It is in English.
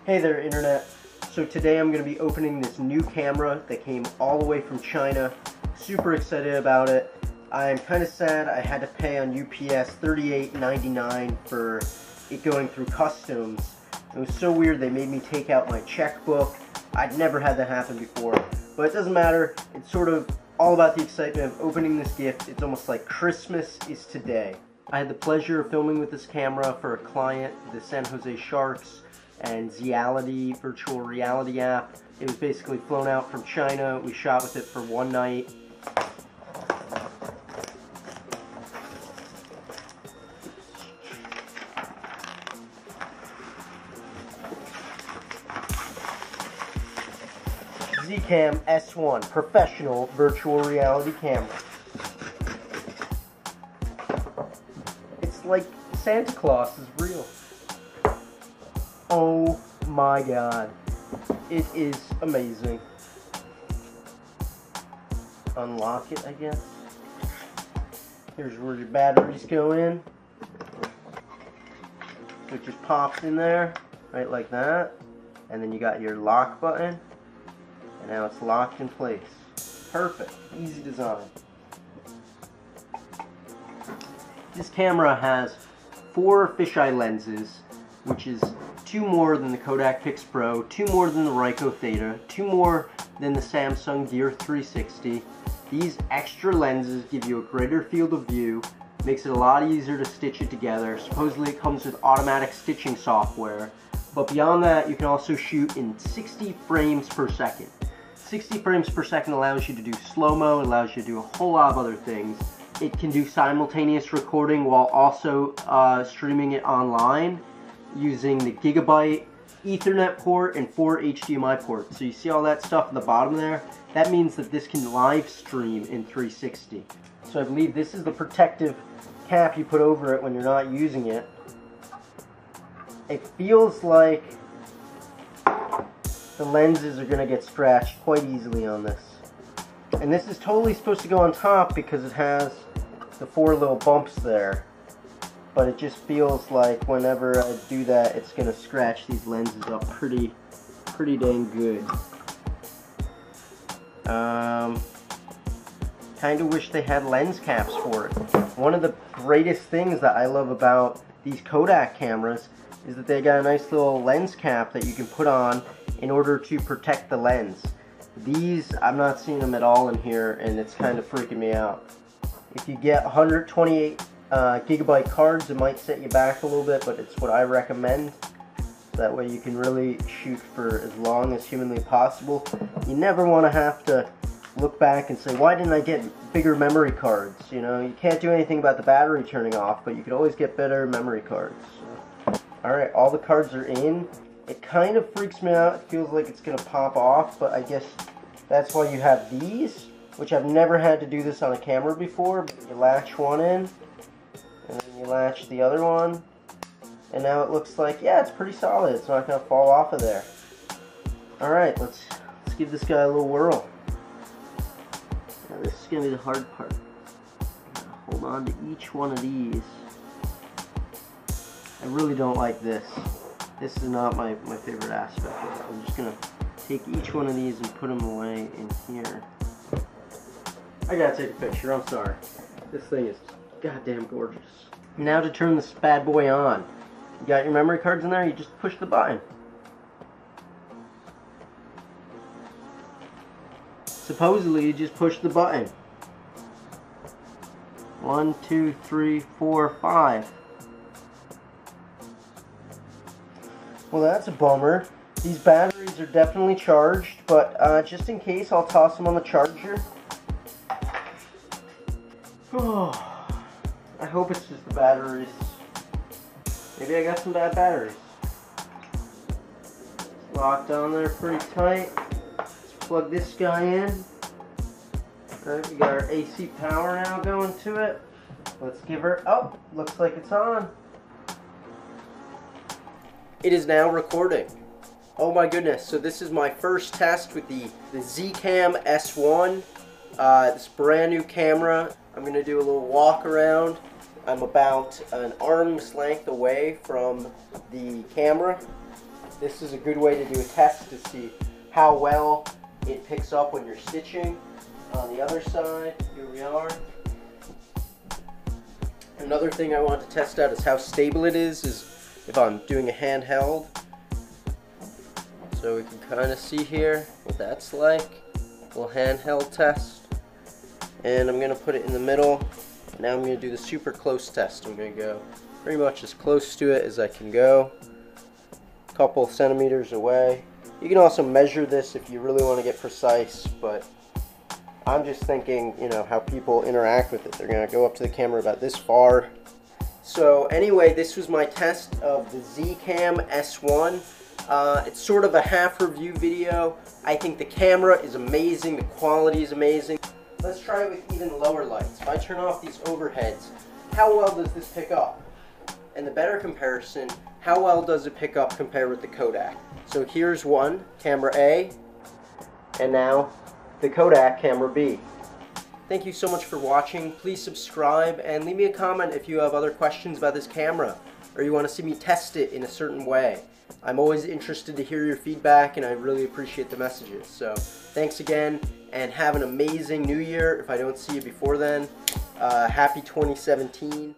Hey there, Internet. So today I'm going to be opening this new camera that came all the way from China. Super excited about it. I'm kind of sad I had to pay on UPS $38.99 for it going through customs. It was so weird they made me take out my checkbook. I'd never had that happen before. But it doesn't matter. It's sort of all about the excitement of opening this gift. It's almost like Christmas is today. I had the pleasure of filming with this camera for a client, the San Jose Sharks, and Zeality virtual reality app. It was basically flown out from China. We shot with it for one night. Zcam S1 professional virtual reality camera. It's like Santa Claus is real. Oh my god. It is amazing. Unlock it, I guess. Here's where your batteries go in. So it just pops in there, right like that. And then you got your lock button. And now it's locked in place. Perfect. Easy design. This camera has 4 fisheye lenses, which is 2 more than the Kodak Pix Pro, 2 more than the Ricoh Theta, 2 more than the Samsung Gear 360. These extra lenses give you a greater field of view, makes it a lot easier to stitch it together. Supposedly it comes with automatic stitching software, but beyond that you can also shoot in 60 frames per second. 60 frames per second allows you to do slow-mo, allows you to do a whole lot of other things. It can do simultaneous recording while also streaming it online using the Gigabyte Ethernet port and 4 HDMI ports. So you see all that stuff in the bottom there? That means that this can live stream in 360. So I believe this is the protective cap you put over it when you're not using it. It feels like the lenses are going to get scratched quite easily on this. And this is totally supposed to go on top because it has the 4 little bumps there. But it just feels like whenever I do that, it's going to scratch these lenses up pretty dang good. Kind of wish they had lens caps for it. One of the greatest things that I love about these Kodak cameras is that they got a nice little lens cap that you can put on in order to protect the lens. These, I'm not seeing them at all in here, and it's kind of freaking me out. If you get 128 gigabyte cards, it might set you back a little bit, but it's what I recommend. That way you can really shoot for as long as humanly possible. You never want to have to look back and say, why didn't I get bigger memory cards? You know, you can't do anything about the battery turning off, but you could always get better memory cards. So. Alright, all the cards are in. It kind of freaks me out. It feels like it's going to pop off, but I guess that's why you have these, which I've never had to do this on a camera before. But you latch one in, and then you latch the other one, and now it looks like, yeah, it's pretty solid. It's not going to fall off of there. Alright, let's give this guy a little whirl. Now this is going to be the hard part. Hold on to each one of these. I really don't like this. This is not my favorite aspect of it. I'm just going to take each one of these and put them away in here. I gotta take a picture, I'm sorry. This thing is goddamn gorgeous. Now to turn this bad boy on. You got your memory cards in there, you just push the button. Supposedly you just push the button. 1, 2, 3, 4, 5. Well, that's a bummer. These batteries are definitely charged, but just in case, I'll toss them on the charger. Oh, I hope it's just the batteries. Maybe I got some bad batteries. It's locked on there pretty tight. Let's plug this guy in. Alright, we got our AC power now going to it. Let's give her, oh, looks like it's on. It is now recording. Oh my goodness, so this is my first test with the Zcam S1. This brand new camera. I'm going to do a little walk around. I'm about an arm's length away from the camera. this is a good way to do a test to see how well it picks up when you're stitching. On the other side, here we are. Another thing I want to test out is how stable it is if I'm doing a handheld. So we can kind of see here what that's like. A little handheld test. And I'm going to put it in the middle. Now I'm going to do the super close test. I'm going to go pretty much as close to it as I can go. A couple centimeters away. You can also measure this if you really want to get precise, but I'm just thinking, you know, how people interact with it. They're going to go up to the camera about this far. So anyway, this was my test of the Z-Cam S1. It's sort of a half review video. I think the camera is amazing, the quality is amazing. Let's try it with even lower lights. If I turn off these overheads, how well does this pick up? And the better comparison, how well does it pick up compared with the Kodak? So here's one, camera A, and now the Kodak camera B. Thank you so much for watching. Please subscribe and leave me a comment if you have other questions about this camera or you want to see me test it in a certain way. I'm always interested to hear your feedback and I really appreciate the messages. So thanks again and have an amazing new year if I don't see you before then. Happy 2017.